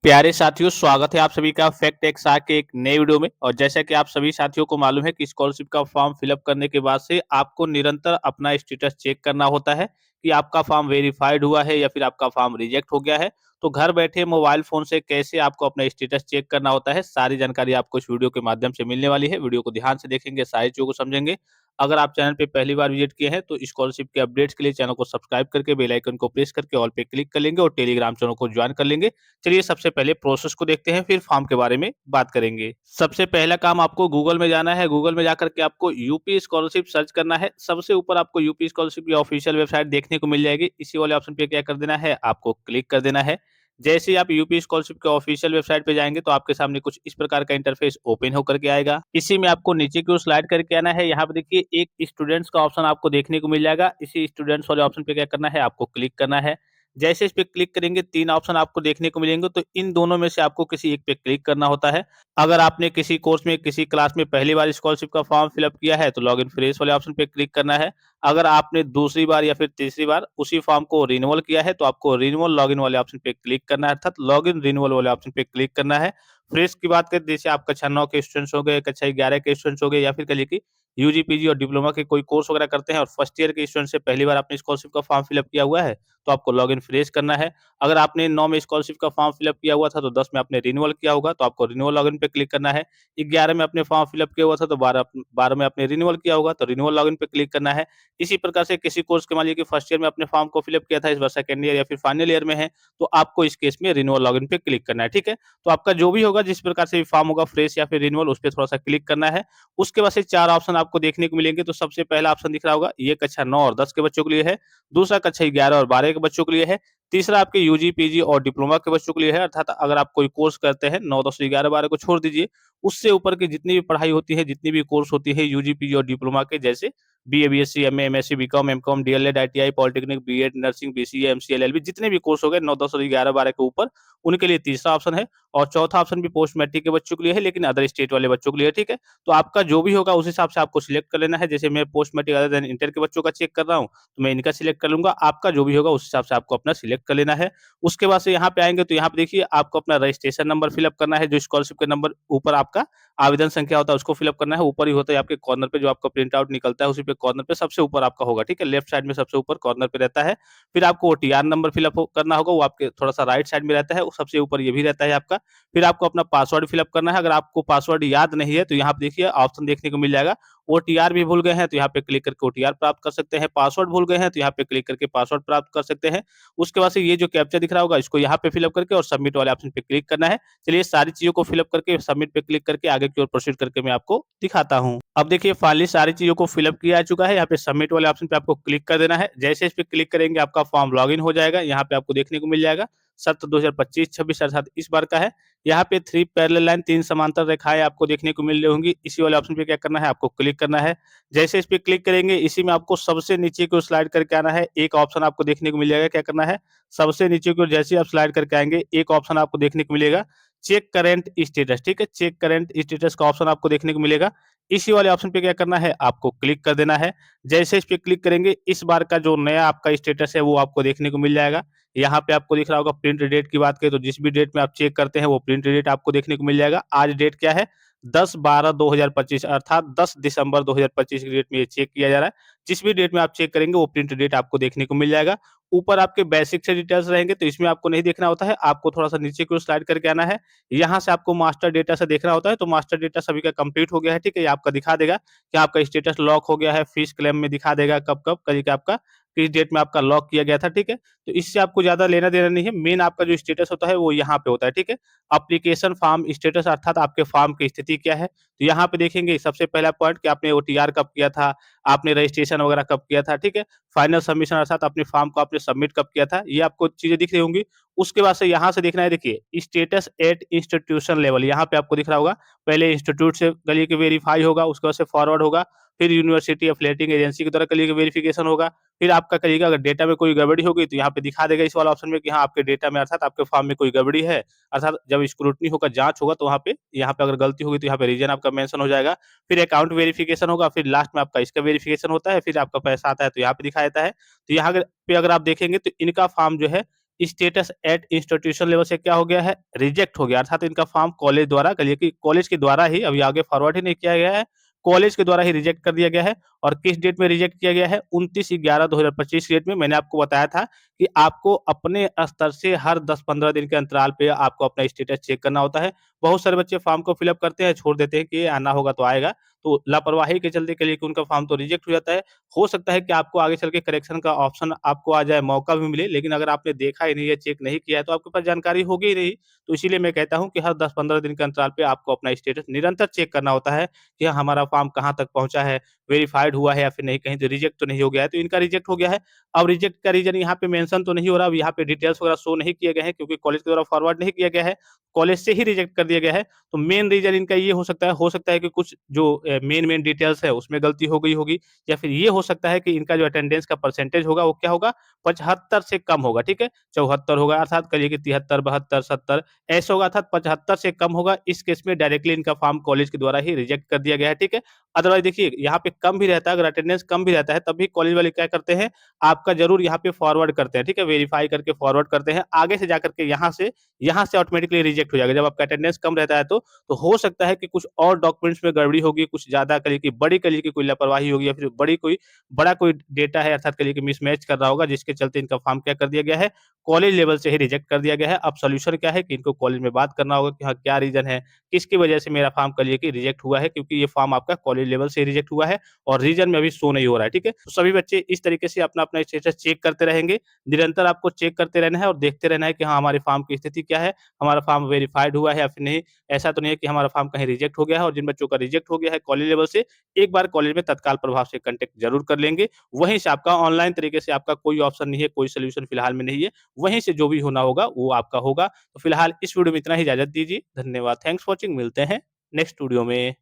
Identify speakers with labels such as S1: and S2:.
S1: प्यारे साथियों, स्वागत है आप सभी का फैक्ट एक्स के एक नए वीडियो में। और जैसा कि आप सभी साथियों को मालूम है कि स्कॉलरशिप का फॉर्म फिलअप करने के बाद से आपको निरंतर अपना स्टेटस चेक करना होता है कि आपका फॉर्म वेरीफाइड हुआ है या फिर आपका फॉर्म रिजेक्ट हो गया है। तो घर बैठे मोबाइल फोन से कैसे आपको अपना स्टेटस चेक करना होता है, सारी जानकारी आपको इस वीडियो के माध्यम से मिलने वाली है। वीडियो को ध्यान से देखेंगे, सारी चीजों को समझेंगे। अगर आप चैनल पे पहली बार विजिट किए हैं तो स्कॉलरशिप के अपडेट्स के लिए चैनल को सब्सक्राइब करके बेल आइकन को प्रेस करके ऑल पे क्लिक कर लेंगे और टेलीग्राम चैनल को ज्वाइन कर लेंगे। चलिए सबसे पहले प्रोसेस को देखते हैं, फिर फॉर्म के बारे में बात करेंगे। सबसे पहला काम, आपको गूगल में जाना है। गूगल में जाकर के आपको यूपी स्कॉलरशिप सर्च करना है। सबसे ऊपर आपको यूपी स्कॉलरशिप की ऑफिशियल वेबसाइट देखने को मिल जाएगी। इसी वाले ऑप्शन पे क्या कर देना है, आपको क्लिक कर देना है। जैसे ही आप यूपी स्कॉलरशिप के ऑफिशियल वेबसाइट पे जाएंगे तो आपके सामने कुछ इस प्रकार का इंटरफेस ओपन होकर के आएगा। इसी में आपको नीचे की ओर स्लाइड करके आना है। यहाँ पे देखिए एक स्टूडेंट्स का ऑप्शन आपको देखने को मिल जाएगा। इसी स्टूडेंट्स वाले ऑप्शन पे क्या करना है, आपको क्लिक करना है। जैसे इस पे क्लिक करेंगे, 3 ऑप्शन आपको देखने को मिलेंगे, तो इन दोनों में से आपको किसी एक पे क्लिक करना होता है। अगर आपने किसी कोर्स में, किसी क्लास में पहली बार स्कॉलरशिप का फॉर्म फिलअप किया है तो लॉगिन फ्रेश वाले ऑप्शन पे क्लिक करना है। अगर आपने दूसरी बार या फिर तीसरी बार उसी फॉर्म को रिन्यूअल किया है तो आपको रिन्यूअल लॉगिन वाले ऑप्शन पे क्लिक करना है, अर्थात लॉगिन रिन्यूअल वाले ऑप्शन पे क्लिक करना है। फ्रेश की बात करें, जैसे आप कक्षा 9 के स्टूडेंट्स हो गए, कक्षा 11 के स्टूडेंट्स हो गए, या फिर कह लीजिए कि यूजी, पीजी और डिप्लोमा के कोई कोर्स वगैरह करते हैं और फर्स्ट ईयर के स्टूडेंट से पहली बार आपने स्कॉलरशिप का फॉर्म फिलअप किया हुआ है तो आपको लॉगिन फ्रेश करना है। अगर आपने 9 में स्कॉलरशिप का फॉर्म फिलअप किया हुआ था तो 10 में आपने रिन्यूअल किया होगा तो आपको रिन्यूअल लॉगिन पे क्लिक करना है। 11 में आपने फॉर्म फिलअप किया हुआ था तो 12 में आपने रिन्यूअल किया होगा तो रिन्यूअल लॉगिन पे क्लिक करना है। इसी प्रकार से किसी कोर्स के मान लीजिए कि फर्स्ट ईयर में आपने फॉर्म को फिलअप किया था, इस बार सेकंड ईयर या फिर फाइनल ईयर में है, तो आपको इस केस में रिन्यूअल लॉगिन पे क्लिक करना है, ठीक है? तो आपका जो भी होगा, जिस प्रकार से भी फॉर्म होगा, फ्रेश या फिर रिन्यूअल, उस पे थोड़ा-सा क्लिक करना है। उसके बाद से 4 ऑप्शन आपको देखने को मिलेंगे। तो सबसे पहला ऑप्शन दिख रहा होगा, ये कक्षा 9 और 10 के बच्चों के लिए है। दूसरा कक्षा 11 और 12 के बच्चों के लिए है। तीसरा आपके यूजी, पीजी और डिप्लोमा के बच्चों के लिए है, अर्थात अगर आप कोई कोर्स करते हैं, 9, 10, 11, 12 को छोड़ दीजिए, उससे ऊपर की जितनी भी पढ़ाई होती है, जितनी भी कोर्स होती है यूजी, पीजी और डिप्लोमा के, जैसे BA, BSc, MA, MSc, BCom, MCom, DElEd, ITI, polytechnic, BEd, nursing, BCA, MCA, LLB, जितने भी कोर्स हो गए 9, 10 और 11, 12 के ऊपर, उनके लिए तीसरा ऑप्शन है। और चौथा ऑप्शन भी पोस्ट मैट्रिक के बच्चों के लिए है, लेकिन अदर स्टेट वाले बच्चों के लिए है, ठीक है? तो आपका जो भी होगा उस हिसाब से आपको सिलेक्ट कर लेना है। जैसे मैं post matric other than inter के बच्चों का चेक कर रहा हूँ, तो मैं इनका सिलेक्ट कर लूँगा। आपका जो भी होगा उस हिसाब से आपको अपना सिलेक्ट कर लेना है। उसके बाद से यहाँ पे आएँगे तो यहाँ पे देखिए आपको अपना रजिस्ट्रेशन नंबर फिलअप करना है। जो स्कॉलरशिप के नंबर ऊपर आपका आवेदन संख्या होता है उसको फिलअप करना है। ऊपर ही होता है आपके कॉर्नर पे, जो आपका प्रिंट आउट निकलता है उसी पे कॉर्नर पे सबसे ऊपर आपका होगा, ठीक है? लेफ्ट साइड में सबसे ऊपर कॉर्नर पे रहता है। फिर आपको ओटीआर नंबर फिलअप करना होगा, वो आपके थोड़ा-सा राइट साइड में रहता है, वो सबसे ऊपर ये भी रहता है आपका। फिर आपको अपना पासवर्ड फिलअप करना है। अगर आपको पासवर्ड याद नहीं है तो यहाँ पे देखिए ऑप्शन देखने को मिल जाएगा, ओटीआर भी भूल गए हैं तो यहाँ पे क्लिक करके ओटीआर प्राप्त कर सकते हैं, पासवर्ड भूल गए हैं तो यहाँ पे क्लिक करके पासवर्ड प्राप्त कर सकते हैं। उसके बाद से ये जो कैप्चा दिख रहा होगा, इसको यहाँ पे फिलअप करके और सबमिट वाले ऑप्शन पे क्लिक करना है। चलिए सारी चीज़ों को फिलअप करके सबमिट पे क्लिक करके आगे की ओर प्रोसीड करके मैं आपको दिखाता हूँ। अब देखिए फाइनली सारी चीज़ों को फिलअप किया जा चुका है। यहाँ पे सबमिट वाले ऑप्शन पे आपको क्लिक कर देना है। जैसे इस पे क्लिक करेंगे आपका फॉर्म लॉगिन हो जाएगा। यहाँ पे आपको देखने को मिल जाएगा सत्र 2025-26 अर्थात इस बार का है। यहाँ पे 3 पैरेलल लाइन, 3 समांतर रेखाएँ आपको देखने को मिल रही होंगी। इसी वाले ऑप्शन पे क्या करना है, आपको क्लिक करना है। जैसे इस पे क्लिक करेंगे, इसी में आपको सबसे नीचे की ओर स्लाइड करके आना है। एक ऑप्शन आपको देखने को मिल जाएगा, क्या करना है, सबसे नीचे की ओर जैसे ही आप स्लाइड करके आएँगे, एक ऑप्शन आपको देखने को मिलेगा, चेक करंट स्टेटस, ठीक है? चेक करंट स्टेटस का ऑप्शन आपको देखने को मिलेगा। इसी वाले ऑप्शन पे क्या करना है, आपको क्लिक कर देना है। जैसे इस पे क्लिक करेंगे, इस बार का जो नया आपका स्टेटस है वो आपको देखने को मिल जाएगा। यहाँ पे आपको दिख रहा होगा प्रिंट डेट की बात करें तो जिस भी डेट में आप चेक करते हैं वो प्रिंट डेट आपको देखने को मिल जाएगा। आज डेट क्या है, 10/12/2025 अर्थात 10 दिसंबर 2025 की डेट में ये चेक किया जा रहा है। जिस भी डेट में आप चेक करेंगे वो प्रिंट डेट आपको देखने को मिल जाएगा। ऊपर आपके बेसिक से डिटेल्स रहेंगे तो इसमें आपको नहीं देखना होता है, आपको थोड़ा-सा नीचे की ओर स्लाइड करके आना है। यहाँ से आपको मास्टर डेटा से देखना होता है, तो मास्टर डेटा सभी का कंप्लीट हो गया है, ठीक है? ये आपका दिखा देगा कि आपका स्टेटस लॉक हो गया है, फीस क्लेम में दिखा देगा कब-कब, कहीं का आपका किस डेट में आपका लॉक किया गया था, ठीक है? तो इससे आपको ज़्यादा लेना-देना नहीं है, मेन आपका जो स्टेटस होता है वो यहाँ पे होता है, ठीक है? एप्लीकेशन फॉर्म स्टेटस अर्थात आपके फॉर्म की स्थिति क्या है? तो यहाँ पे देखेंगे सबसे पहला पॉइंट कि आपने ओटीआर कब किया था, आपने रजिस्ट्रेशन वगैरह कब किया था, ठीक है? फाइनल सबमिशन अर्थात अपने फॉर्म को आपने सबमिट कब किया था, ये आपको चीज़ें दिख रही होंगी। उसके बाद से यहाँ से देखना है, देखिए स्टेटस एट इंस्टीट्यूशन लेवल, यहाँ पे आपको दिख रहा होगा, पहले इंस्टीट्यूट से करिए कि वेरीफाई होगा, उसके बाद से फॉरवर्ड होगा, फिर यूनिवर्सिटी एफिलिएटिंग एजेंसी के द्वारा करिए कि वेरिफिकेशन होगा, फिर आपका करिएगा अगर डेटा में कोई गड़बड़ी होगी तो यहाँ पे दिखा देगा इस वाला ऑप्शन में कि हाँ, आपके डेटा में अर्थात आपके फॉर्म में कोई गड़बड़ी है, अर्थात जब स्क्रूटनी होगा, जाँच होगा तो वहाँ पे यहाँ पे अगर गलती होगी तो यहाँ पे रीज़न आपका मेंशन हो जाएगा। फिर अकाउंट वेरिफिकेशन होगा, फिर लास्ट में आपका इसका वेरिफिकेशन होता है, फिर आपका पैसा आता है तो यहाँ पे दिखा देता है। तो यहाँ पे अगर आप देखेंगे तो इनका फॉर्म जो है स्टेटस एट इंस्टीट्यूशन लेवल से क्या हो गया है, रिजेक्ट हो गया। अर्थात इनका फॉर्म कॉलेज द्वारा, कहिए कि कॉलेज के द्वारा ही, अभी आगे फॉरवर्ड ही नहीं किया गया है, कॉलेज के द्वारा ही रिजेक्ट कर दिया गया है। और किस डेट में रिजेक्ट किया गया है, 29/11/2025 डेट में। मैंने आपको बताया था कि आपको अपने स्तर से हर 10-15 दिन के अंतराल पे आपको अपना स्टेटस चेक करना होता है। बहुत सारे बच्चे फॉर्म को फिल अप करते हैं, छोड़ देते हैं कि आना होगा तो आएगा, तो लापरवाही के चलते के लिए कि उनका फॉर्म तो रिजेक्ट हो जाता है। हो सकता है कि आपको आगे चल के करेक्शन का ऑप्शन आपको आ जाए, मौका भी मिले, लेकिन अगर आपने देखा ही नहीं है, चेक नहीं किया है, तो आपके पास जानकारी होगी ही नहीं। तो इसीलिए मैं कहता हूँ कि हर 10-15 दिन के अंतराल पे आपको अपना स्टेटस निरंतर चेक करना होता है कि हाँ, हमारा फॉर्म कहाँ तक पहुँचा है, वेरिफाइड हुआ है या फिर नहीं, कहीं तो रिजेक्ट तो नहीं हो गया है। तो इनका रिजेक्ट हो गया है। अब रिजेक्ट का रीज़न यहाँ पे मेंशन तो नहीं हो रहा, अब यहाँ पे डिटेल्स वगैरह शो नहीं किए गए हैं, क्योंकि कॉलेज के द्वारा फॉरवर्ड नहीं किया गया है, कॉलेज से ही रिजेक्ट कर दिया गया है। तो मेन रीज़न इनका ये हो सकता है कि कुछ जो मेन डिटेल्स है उसमें गलती हो गई होगी, या फिर ये हो सकता है कि इनका जो अटेंडेंस का परसेंटेज होगा वो क्या होगा, 75 से कम होगा, ठीक है? 74 होगा, अर्थात कहिए कि 73, 72, 70 ऐसा होगा, अर्थात 75 से कम होगा। इस केस में डायरेक्टली इनका फॉर्म कॉलेज के द्वारा ही रिजेक्ट कर दिया गया है, ठीक है? अदरवाइज़ देखिए, यहाँ पे कम भी रहता है, अगर अटेंडेंस कम भी रहता है, तब भी कॉलेज वाले क्या करते हैं, आपका ज़रूर यहाँ पे फॉरवर्ड करते हैं, ठीक है? वेरीफाई करके फॉरवर्ड करते हैं। आगे से जाकर के यहाँ से ऑटोमेटिकली रिजेक्ट हो जाएगा। जब आपका अटेंडेंस कम रहता है तो हो सकता है कि कुछ और डॉक्यूमेंट्स में गड़बड़ी होगी, कुछ ज़्यादा कहिए कि बड़ी कहिए कि कोई लापरवाही होगी, या फिर बड़ा कोई डेटा है, अर्थात कहिए कि मिसमैच कर रहा होगा, जिसके चलते इनका फॉर्म क्या कर दिया गया है, कॉलेज लेवल से ही रिजेक्ट कर दिया गया है। अब सॉल्यूशन क्या है कि इनको कॉलेज में बात करना होगा कि हाँ, क्या रीज़न है, किसकी वजह से मेरा फॉर्म कहिए कि रिजेक्ट हुआ है, क्योंकि ये फॉर्म आपका कॉलेज लेवल से रिजेक्ट हुआ है और रीज़न में अभी शो नहीं हो रहा है, ठीक है? तो सभी बच्चे इस तरीके से अपना-अपना स्टेटस चेक करते रहेंगे। निरंतर आपको चेक करते रहना है और देखते रहना है कि हाँ, हमारे फॉर्म की स्थिति क्या है, हमारा फॉर्म वेरिफाइड हुआ है या फिर नहीं। ऐसा तो नहीं है कि हमारा फॉर्म कहीं रिजेक्ट हो गया है, और जिन बच्चों का रिजेक्ट हो गया है कॉलेज लेवल से, एक बार कॉलेज में तत्काल प्रभाव से कॉन्टैक्ट ज़रूर कर लेंगे। वहीं से आपका ऑनलाइन तरीके से आपका कोई ऑप्शन नहीं है, कोई सॉल्यूशन फिलहाल में नहीं है। वहीं से जो भी होना होगा वो आपका होगा। तो फिलहाल इस वीडियो में इतना ही, इजाज़त दीजिए। धन्यवाद। Thanks for watching. मिलते हैं नेक्स्ट वीडियो में।